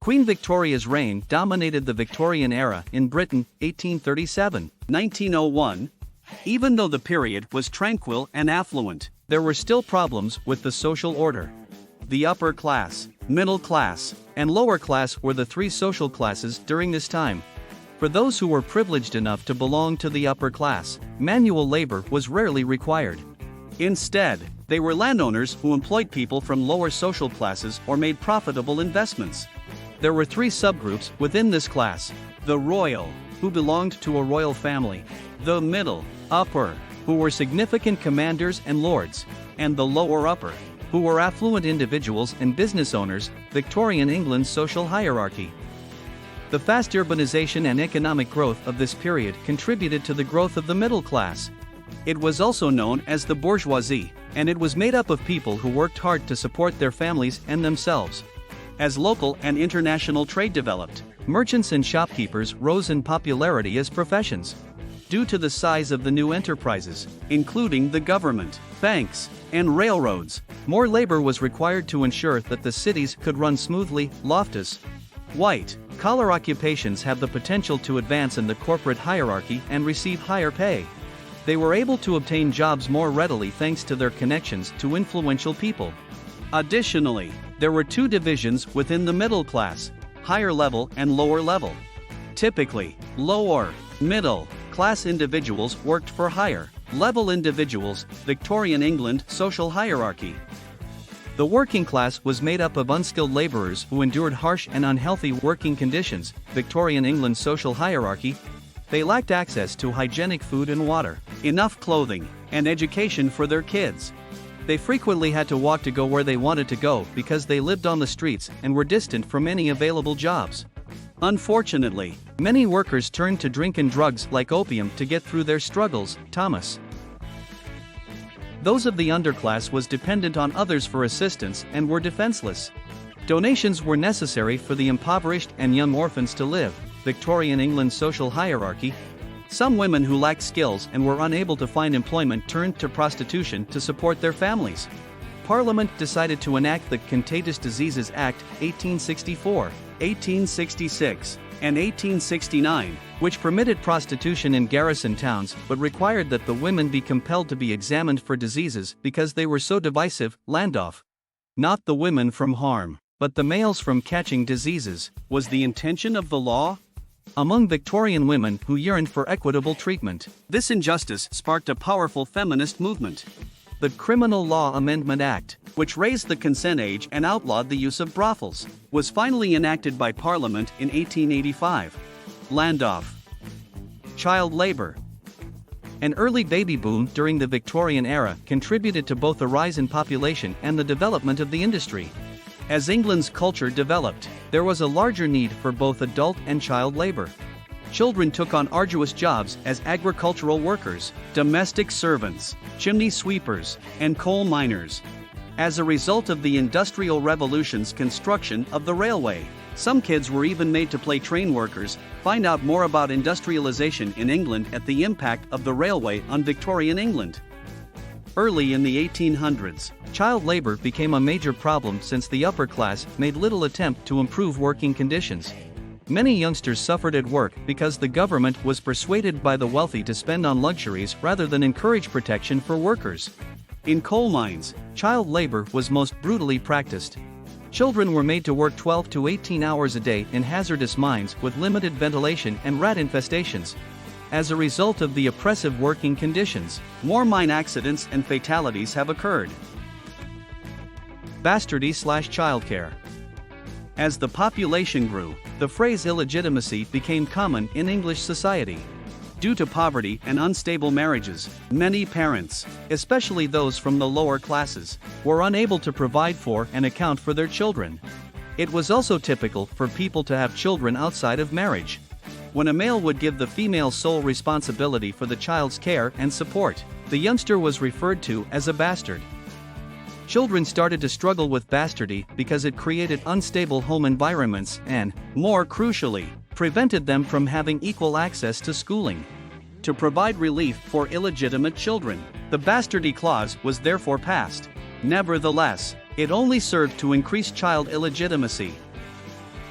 Queen Victoria's reign dominated the Victorian era in Britain, 1837-1901. Even though the period was tranquil and affluent, there were still problems with the social order. The upper class, middle class, and lower class were the three social classes during this time. For those who were privileged enough to belong to the upper class, manual labor was rarely required. Instead, they were landowners who employed people from lower social classes or made profitable investments. There were three subgroups within this class: the royal, who belonged to a royal family; the middle, upper, who were significant commanders and lords; and the lower upper, who were affluent individuals and business owners. Victorian England's social hierarchy. The fast urbanization and economic growth of this period contributed to the growth of the middle class. It was also known as the bourgeoisie, and it was made up of people who worked hard to support their families and themselves. As local and international trade developed, merchants and shopkeepers rose in popularity as professions. Due to the size of the new enterprises, including the government, banks, and railroads, more labor was required to ensure that the cities could run smoothly. Loftus, white-collar occupations have the potential to advance in the corporate hierarchy and receive higher pay. They were able to obtain jobs more readily thanks to their connections to influential people. Additionally, there were two divisions within the middle class: higher level and lower level. Typically, lower, middle class individuals worked for higher level individuals. Victorian England Social Hierarchy. The working class was made up of unskilled laborers who endured harsh and unhealthy working conditions. Victorian England Social Hierarchy. They lacked access to hygienic food and water, enough clothing, and education for their kids. They frequently had to walk to go where they wanted to go because they lived on the streets and were distant from any available jobs. Unfortunately, many workers turned to drink and drugs like opium to get through their struggles. Thomas. Those of the underclass was dependent on others for assistance and were defenseless. Donations were necessary for the impoverished and young orphans to live. Victorian England Social Hierarchy. Some women who lacked skills and were unable to find employment turned to prostitution to support their families. Parliament decided to enact the Contagious Diseases Act, 1864, 1866, and 1869, which permitted prostitution in garrison towns but required that the women be compelled to be examined for diseases because they were so divisive. Landolph. Not the women from harm, but the males from catching diseases, was the intention of the law. Among Victorian women who yearned for equitable treatment, this injustice sparked a powerful feminist movement. The Criminal Law Amendment Act, which raised the consent age and outlawed the use of brothels, was finally enacted by Parliament in 1885. Landolph. Child labor. An early baby boom during the Victorian era contributed to both a rise in population and the development of the industry. As England's culture developed, there was a larger need for both adult and child labor. Children took on arduous jobs as agricultural workers, domestic servants, chimney sweepers, and coal miners. As a result of the Industrial Revolution's construction of the railway, some kids were even made to play train workers. Find out more about industrialization in England at the impact of the railway on Victorian England. Early in the 1800s, child labor became a major problem since the upper class made little attempt to improve working conditions. Many youngsters suffered at work because the government was persuaded by the wealthy to spend on luxuries rather than encourage protection for workers. In coal mines, child labor was most brutally practiced. Children were made to work 12 to 18 hours a day in hazardous mines with limited ventilation and rat infestations. As a result of the oppressive working conditions, more mine accidents and fatalities have occurred. Bastardy/childcare. As the population grew, the phrase illegitimacy became common in English society. Due to poverty and unstable marriages, many parents, especially those from the lower classes, were unable to provide for and account for their children. It was also typical for people to have children outside of marriage. When a male would give the female sole responsibility for the child's care and support, the youngster was referred to as a bastard. Children started to struggle with bastardy because it created unstable home environments and, more crucially, prevented them from having equal access to schooling. To provide relief for illegitimate children, the bastardy clause was therefore passed. Nevertheless, it only served to increase child illegitimacy.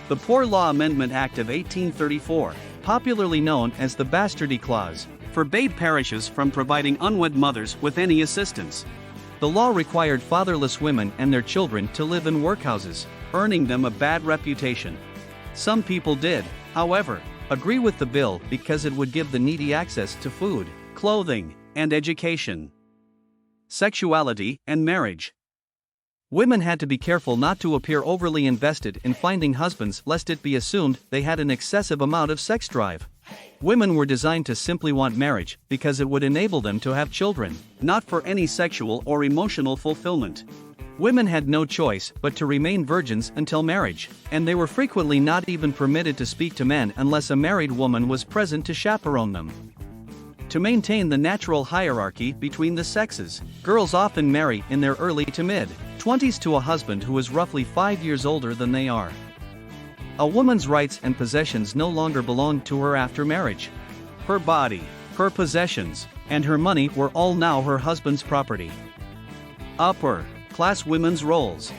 The Poor Law Amendment Act of 1834, popularly known as the Bastardy Clause, forbade parishes from providing unwed mothers with any assistance. The law required fatherless women and their children to live in workhouses, earning them a bad reputation. Some people did, however, agree with the bill because it would give the needy access to food, clothing, and education. Sexuality and marriage. Women had to be careful not to appear overly invested in finding husbands lest it be assumed they had an excessive amount of sex drive. Women were designed to simply want marriage because it would enable them to have children, not for any sexual or emotional fulfillment. Women had no choice but to remain virgins until marriage, and they were frequently not even permitted to speak to men unless a married woman was present to chaperone them. To maintain the natural hierarchy between the sexes, girls often marry in their early to mid-20s to a husband who is roughly 5 years older than they are. A woman's rights and possessions no longer belonged to her after marriage. Her body, her possessions, and her money were all now her husband's property. Upper class women's roles.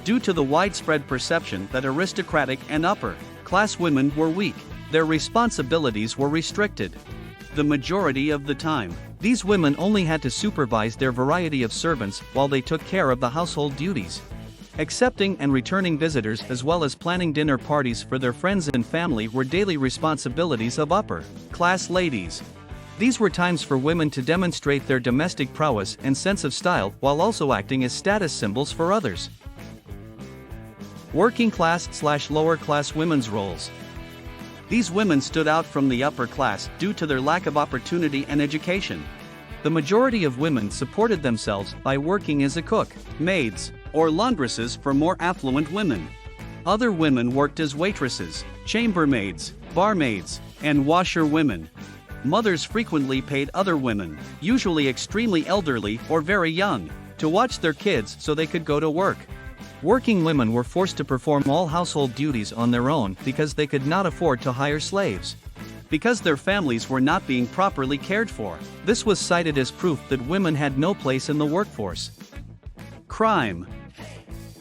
Due to the widespread perception that aristocratic and upper class women were weak, their responsibilities were restricted. The majority of the time, these women only had to supervise their variety of servants while they took care of the household duties. Accepting and returning visitors as well as planning dinner parties for their friends and family were daily responsibilities of upper-class ladies. These were times for women to demonstrate their domestic prowess and sense of style while also acting as status symbols for others. Working class/lower class women's roles. These women stood out from the upper class due to their lack of opportunity and education. The majority of women supported themselves by working as a cook, maids, or laundresses for more affluent women. Other women worked as waitresses, chambermaids, barmaids, and washerwomen. Mothers frequently paid other women, usually extremely elderly or very young, to watch their kids so they could go to work. Working women were forced to perform all household duties on their own because they could not afford to hire slaves. Because their families were not being properly cared for, this was cited as proof that women had no place in the workforce. Crime.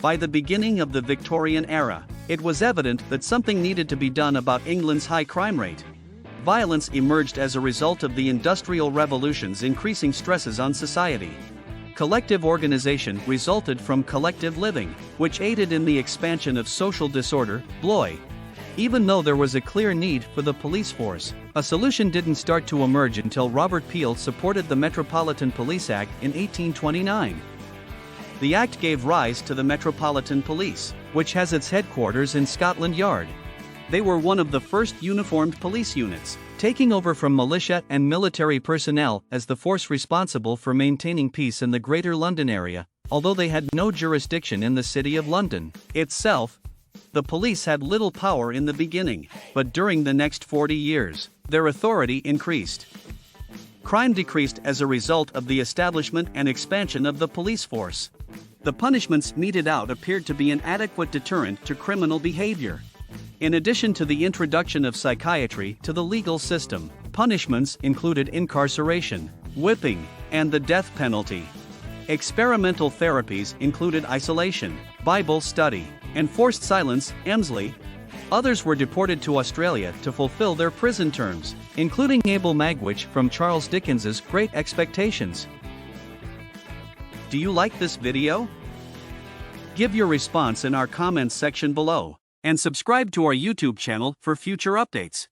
By the beginning of the Victorian era, it was evident that something needed to be done about England's high crime rate. Violence emerged as a result of the Industrial Revolution's increasing stresses on society. Collective organization resulted from collective living, which aided in the expansion of social disorder, Bloy. Even though there was a clear need for the police force, a solution didn't start to emerge until Robert Peel supported the Metropolitan Police Act in 1829. The act gave rise to the Metropolitan Police, which has its headquarters in Scotland Yard. They were one of the first uniformed police units, taking over from militia and military personnel as the force responsible for maintaining peace in the Greater London area, although they had no jurisdiction in the City of London itself. The police had little power in the beginning, but during the next 40 years, their authority increased. Crime decreased as a result of the establishment and expansion of the police force. The punishments meted out appeared to be an adequate deterrent to criminal behavior. In addition to the introduction of psychiatry to the legal system, punishments included incarceration, whipping, and the death penalty. Experimental therapies included isolation, Bible study, and forced silence, Emsley. Others were deported to Australia to fulfill their prison terms, including Abel Magwitch from Charles Dickens's Great Expectations. Do you like this video? Give your response in our comments section below, and subscribe to our YouTube channel for future updates.